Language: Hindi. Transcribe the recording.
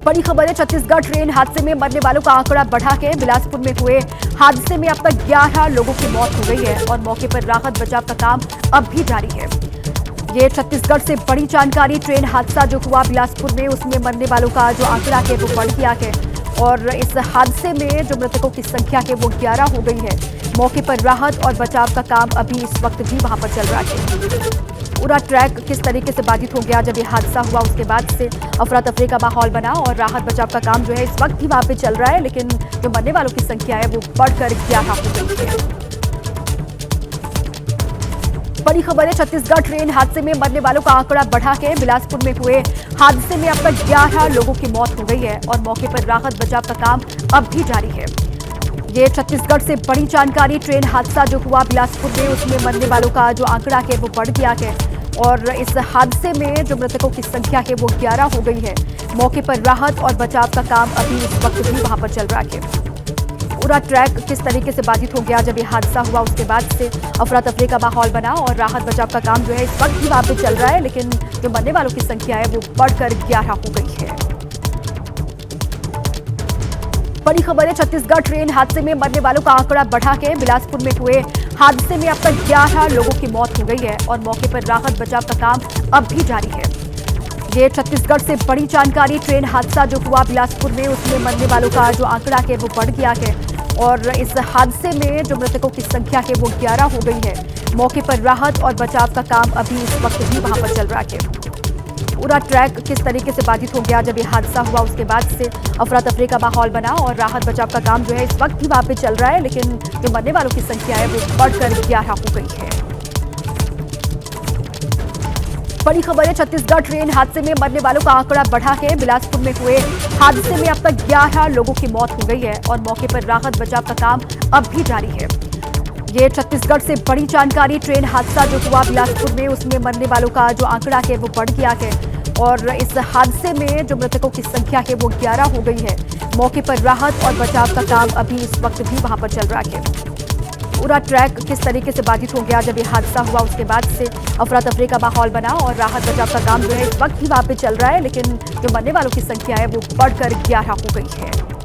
बड़ी खबर है, छत्तीसगढ़ ट्रेन हादसे में मरने वालों का आंकड़ा बढ़ा के बिलासपुर में हुए हादसे में अब तक 11 लोगों की मौत हो गई है और मौके पर राहत बचाव का काम अब भी जारी है। ये छत्तीसगढ़ से बड़ी जानकारी। ट्रेन हादसा जो हुआ बिलासपुर में, उसमें मरने वालों का जो आंकड़ा है वो बढ़ गया है और इस हादसे में जो मृतकों की संख्या है वो 11 हो गई है। मौके पर राहत और बचाव का काम अभी इस वक्त भी वहां पर चल रहा है। पूरा ट्रैक किस तरीके से बाधित हो गया, जब ये हादसा हुआ उसके बाद से अफरा तफरी का माहौल बना और राहत बचाव का काम जो है इस वक्त भी वहां पे चल रहा है, लेकिन जो मरने वालों की संख्या है वो बढ़कर 11 हो गई है। बड़ी खबर है, छत्तीसगढ़ ट्रेन हादसे में मरने वालों का आंकड़ा बढ़ा के बिलासपुर में हुए हादसे में अब तक 11 लोगों की मौत हो गई है और मौके पर राहत बचाव का काम अब भी जारी है। ये छत्तीसगढ़ से बड़ी जानकारी। ट्रेन हादसा जो हुआ बिलासपुर में, उसमें मरने वालों का जो आंकड़ा है वो बढ़ गया है और इस हादसे में जो मृतकों की संख्या है वो 11 हो गई है। मौके पर राहत और बचाव का काम अभी इस वक्त भी वहां पर चल रहा है। पूरा ट्रैक किस तरीके से बाधित हो गया, जब ये हादसा हुआ उसके बाद से अफरा तफरी का माहौल बना और राहत बचाव का काम जो है इस वक्त भी वहां पर चल रहा है, लेकिन जो मरने वालों की संख्या है वो बढ़कर 11 हो गई है। बड़ी खबर है, छत्तीसगढ़ ट्रेन हादसे में मरने वालों का आंकड़ा बढ़ा के बिलासपुर में हुए हादसे में अब तक 11 लोगों की मौत हो गई है और मौके पर राहत बचाव का काम अब भी जारी है। ये छत्तीसगढ़ से बड़ी जानकारी। ट्रेन हादसा जो हुआ बिलासपुर में, उसमें मरने वालों का जो आंकड़ा है वो बढ़ गया है और इस हादसे में जो मृतकों की संख्या है वो 11 हो गई है। मौके पर राहत और बचाव का काम अभी इस वक्त भी वहां पर चल रहा है। पूरा ट्रैक किस तरीके से बाधित हो गया, जब ये हादसा हुआ उसके बाद से अफरा तफरी का माहौल बना और राहत बचाव का काम जो है इस वक्त भी वहां पे चल रहा है, लेकिन जो मरने वालों की संख्या है वो बढ़कर 11 हो गई है। बड़ी खबर है, छत्तीसगढ़ ट्रेन हादसे में मरने वालों का आंकड़ा बढ़ा के बिलासपुर में हुए हादसे में अब तक 11 लोगों की मौत हो गई है और मौके पर राहत बचाव का काम अब भी जारी है। ये छत्तीसगढ़ से बड़ी जानकारी। ट्रेन हादसा जो हुआ बिलासपुर में, उसमें मरने वालों का जो आंकड़ा है वो बढ़ गया है और इस हादसे में जो मृतकों की संख्या है वो 11 हो गई है। मौके पर राहत और बचाव का काम अभी इस वक्त भी वहां पर चल रहा है। पूरा ट्रैक किस तरीके से बाधित हो गया, जब ये हादसा हुआ उसके बाद से अफरा तफरी का माहौल बना और राहत बचाव का काम जो है इस वक्त भी वहां पे चल रहा है, लेकिन जो मरने वालों की संख्या है वो बढ़कर 11 हो गई है।